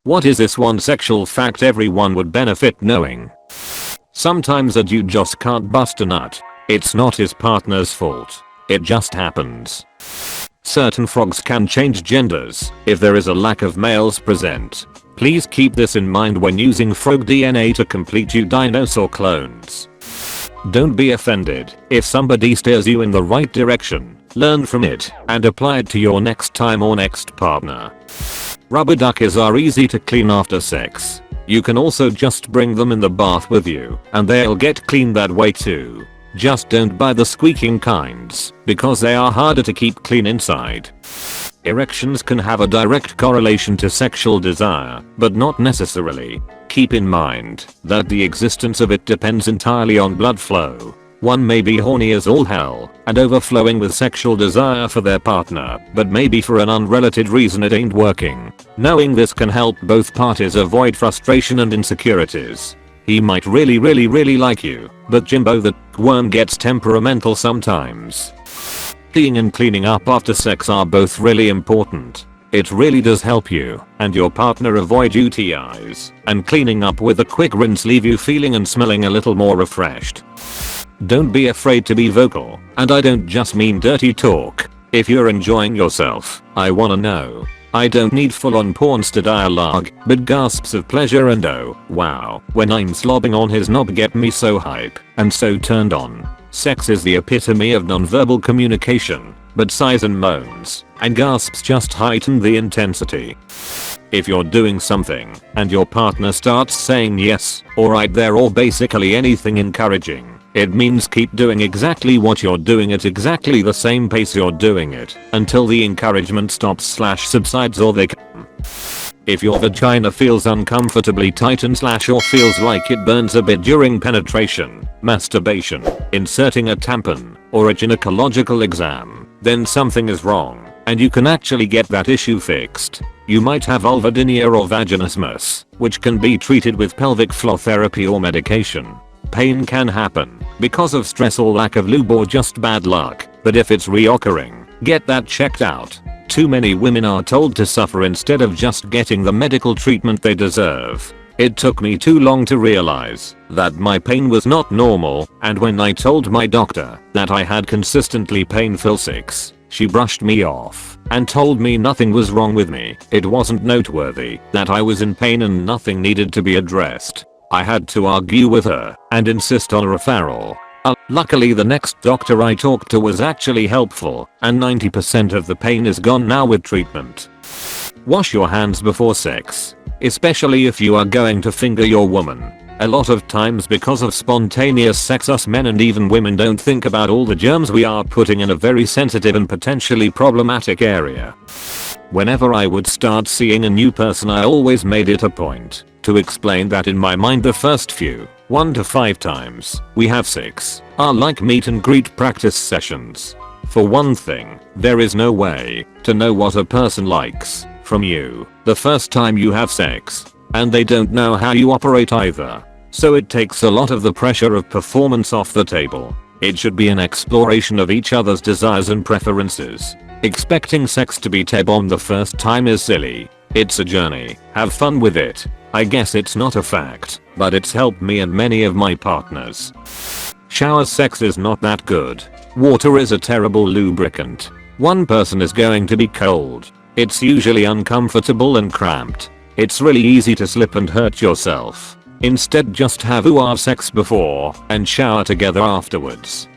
What is this one sexual fact everyone would benefit knowing? Sometimes a dude just can't bust a nut. It's not his partner's fault. It just happens. Certain frogs can change genders if there is a lack of males present. Please keep this in mind when using frog DNA to complete your dinosaur clones. Don't be offended if somebody steers you in the right direction. Learn from it and apply it to your next time or next partner. Rubber duckies are easy to clean after sex. You can also just bring them in the bath with you and they'll get clean that way too. Just don't buy the squeaking kinds because they are harder to keep clean inside. Erections can have a direct correlation to sexual desire, but not necessarily. Keep in mind that the existence of it depends entirely on blood flow. One may be horny as all hell and overflowing with sexual desire for their partner, but maybe for an unrelated reason it ain't working. Knowing this can help both parties avoid frustration and insecurities. He might really like you, but Jimbo the worm gets temperamental sometimes. Peeing and cleaning up after sex are both really important. It really does help you and your partner avoid UTIs, and cleaning up with a quick rinse leave you feeling and smelling a little more refreshed. Don't be afraid to be vocal, and I don't just mean dirty talk. If you're enjoying yourself, I wanna know. I don't need full-on pornster dialogue, but gasps of pleasure and oh, wow, when I'm slobbing on his knob get me so hype and so turned on. Sex is the epitome of nonverbal communication, but sighs and moans and gasps just heighten the intensity. If you're doing something and your partner starts saying yes, or right there, or basically anything encouraging, it means keep doing exactly what you're doing at exactly the same pace you're doing it until the encouragement stops/subsides or they come. If your vagina feels uncomfortably tight and or feels like it burns a bit during penetration, masturbation, inserting a tampon, or a gynecological exam, then something is wrong and you can actually get that issue fixed. You might have vulvodynia or vaginismus, which can be treated with pelvic floor therapy or medication. Pain can happen because of stress or lack of lube or just bad luck, but if it's reoccurring, get that checked out. Too many women are told to suffer instead of just getting the medical treatment they deserve. It took me too long to realize that my pain was not normal, and when I told my doctor that I had consistently painful sex, she brushed me off and told me nothing was wrong with me. It wasn't noteworthy that I was in pain and nothing needed to be addressed. I had to argue with her and insist on a referral. Luckily the next doctor I talked to was actually helpful, and 90% of the pain is gone now with treatment. Wash your hands before sex, especially if you are going to finger your woman. A lot of times because of spontaneous sex us men and even women don't think about all the germs we are putting in a very sensitive and potentially problematic area. Whenever I would start seeing a new person I always made it a point to explain that in my mind the first few 1 to 5 times we have sex are like meet and greet practice sessions. For one thing, there is no way to know what a person likes from you the first time you have sex, and they don't know how you operate either. So it takes a lot of the pressure of performance off the table. It should be an exploration of each other's desires and preferences. Expecting sex to be T-bomb the first time is silly. It's a journey. Have fun with it. I guess it's not a fact, but it's helped me and many of my partners. Shower sex is not that good. Water is a terrible lubricant. One person is going to be cold. It's usually uncomfortable and cramped. It's really easy to slip and hurt yourself. Instead just have sex before and shower together afterwards.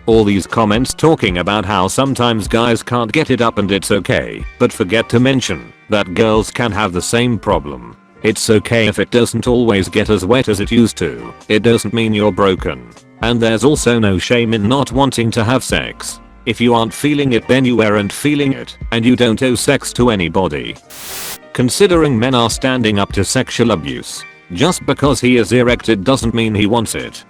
All these comments talking about how sometimes guys can't get it up and it's okay, but forget to mention that girls can have the same problem. It's okay if it doesn't always get as wet as it used to. It doesn't mean you're broken. And there's also no shame in not wanting to have sex. If you aren't feeling it then you aren't feeling it, and you don't owe sex to anybody. Considering men are standing up to sexual abuse. Just because he is erected doesn't mean he wants it.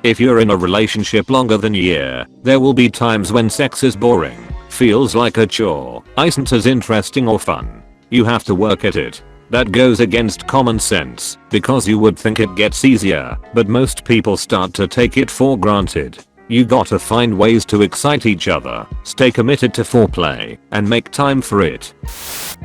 If you're in a relationship longer than a year, there will be times when sex is boring, feels like a chore, isn't as interesting or fun. You have to work at it. That goes against common sense, because you would think it gets easier, but most people start to take it for granted. You gotta find ways to excite each other, stay committed to foreplay, and make time for it.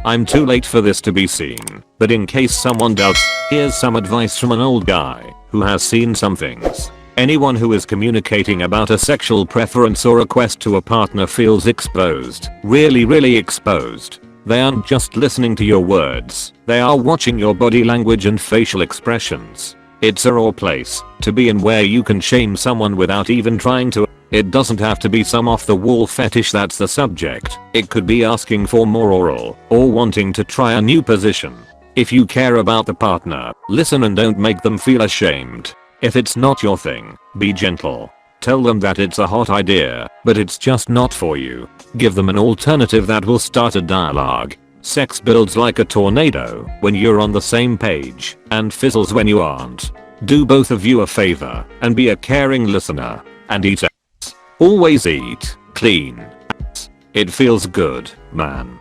I'm too late for this to be seen, but in case someone does, here's some advice from an old guy who has seen some things. Anyone who is communicating about a sexual preference or request to a partner feels exposed, really exposed. They aren't just listening to your words, they are watching your body language and facial expressions. It's a raw place to be in where you can shame someone without even trying to. It doesn't have to be some off the wall fetish that's the subject. It could be asking for more oral or wanting to try a new position. If you care about the partner, listen and don't make them feel ashamed. If it's not your thing, be gentle. Tell them that it's a hot idea, but it's just not for you. Give them an alternative that will start a dialogue. Sex builds like a tornado when you're on the same page, and fizzles when you aren't. Do both of you a favor and be a caring listener, and eat ass. Always eat clean ass. It feels good, man.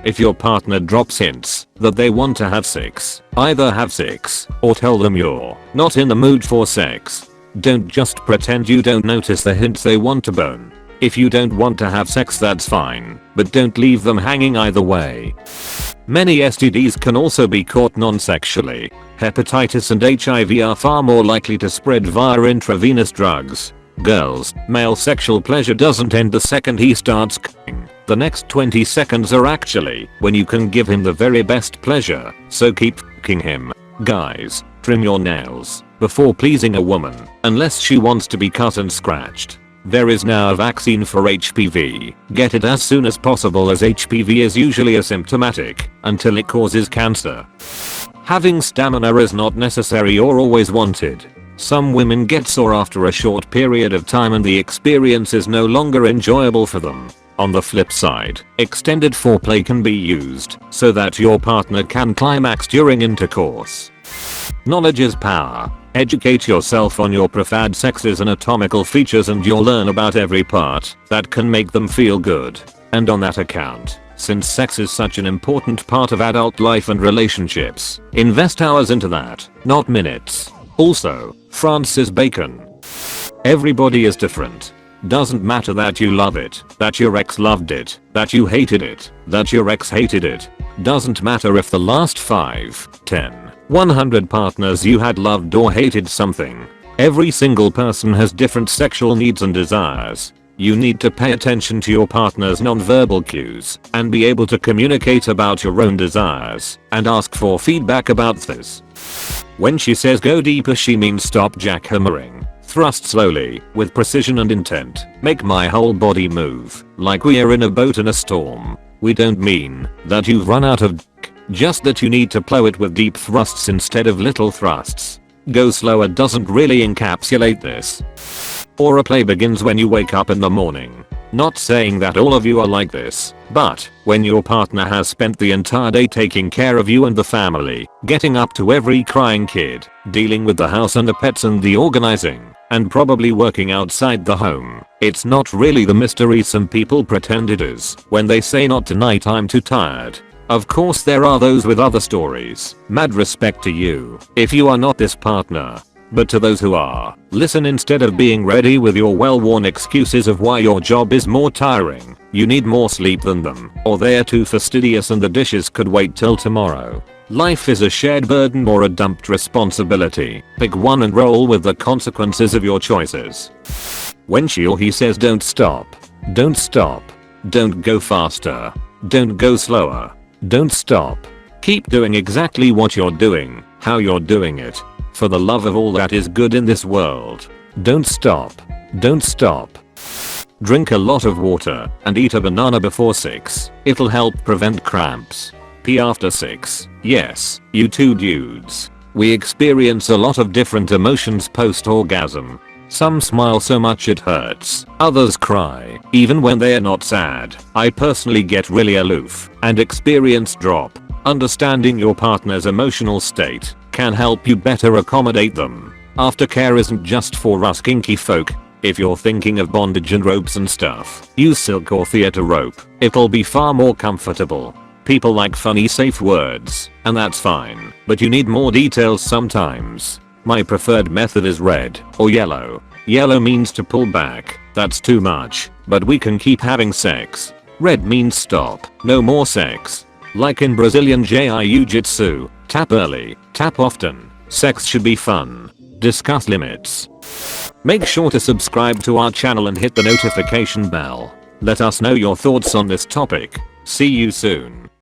If your partner drops hints that they want to have sex, either have sex or tell them you're not in the mood for sex. Don't just pretend you don't notice the hints they want to bone. If you don't want to have sex, that's fine, but don't leave them hanging either way. Many STDs can also be caught non-sexually. Hepatitis and HIV are far more likely to spread via intravenous drugs. Girls, male sexual pleasure doesn't end the second he starts coming. The next 20 seconds are actually when you can give him the very best pleasure, so keep f***ing him. Guys, trim your nails before pleasing a woman, unless she wants to be cut and scratched. There is now a vaccine for HPV. Get it as soon as possible, as HPV is usually asymptomatic until it causes cancer. Having stamina is not necessary or always wanted. Some women get sore after a short period of time and the experience is no longer enjoyable for them. On the flip side, extended foreplay can be used so that your partner can climax during intercourse. Knowledge is power. Educate yourself on your preferred sex's anatomical features and you'll learn about every part that can make them feel good. And on that account, since sex is such an important part of adult life and relationships, invest hours into that, not minutes. Also, Francis Bacon. Everybody is different. Doesn't matter that you love it, that your ex loved it, that you hated it, that your ex hated it. Doesn't matter if the last 5, 10, 100 partners you had loved or hated something. Every single person has different sexual needs and desires. You need to pay attention to your partner's nonverbal cues and be able to communicate about your own desires and ask for feedback about this. When she says go deeper, she means stop jackhammering. Thrust slowly, with precision and intent. Make my whole body move, like we are in a boat in a storm. We don't mean that you've run out of dick, just that you need to plow it with deep thrusts instead of little thrusts. Go slower doesn't really encapsulate this. Foreplay begins when you wake up in the morning. Not saying that all of you are like this, but when your partner has spent the entire day taking care of you and the family, getting up to every crying kid, dealing with the house and the pets and the organizing, and probably working outside the home, it's not really the mystery some people pretend it is when they say not tonight, I'm too tired. Of course there are those with other stories. Mad respect to you if you are not this partner. But to those who are, listen instead of being ready with your well-worn excuses of why your job is more tiring, you need more sleep than them, or they're too fastidious and the dishes could wait till tomorrow. Life is a shared burden or a dumped responsibility. Pick one and roll with the consequences of your choices. When she or he says don't stop, don't stop. Don't go faster. Don't go slower. Don't stop. Keep doing exactly what you're doing, how you're doing it. For the love of all that is good in this world. Don't stop. Don't stop. Drink a lot of water and eat a banana before 6. It'll help prevent cramps. Pee after 6. Yes, you two dudes. We experience a lot of different emotions post-orgasm. Some smile so much it hurts. Others cry, even when they are not sad. I personally get really aloof and experience drop. Understanding your partner's emotional state can help you better accommodate them. Aftercare isn't just for us kinky folk. If you're thinking of bondage and ropes and stuff, use silk or theater rope. It'll be far more comfortable. People like funny safe words, and that's fine, but you need more details sometimes. My preferred method is red or yellow. Yellow means to pull back, that's too much, but we can keep having sex. Red means stop, no more sex. Like in Brazilian jiu-jitsu, tap early, tap often, sex should be fun. Discuss limits. Make sure to subscribe to our channel and hit the notification bell. Let us know your thoughts on this topic. See you soon.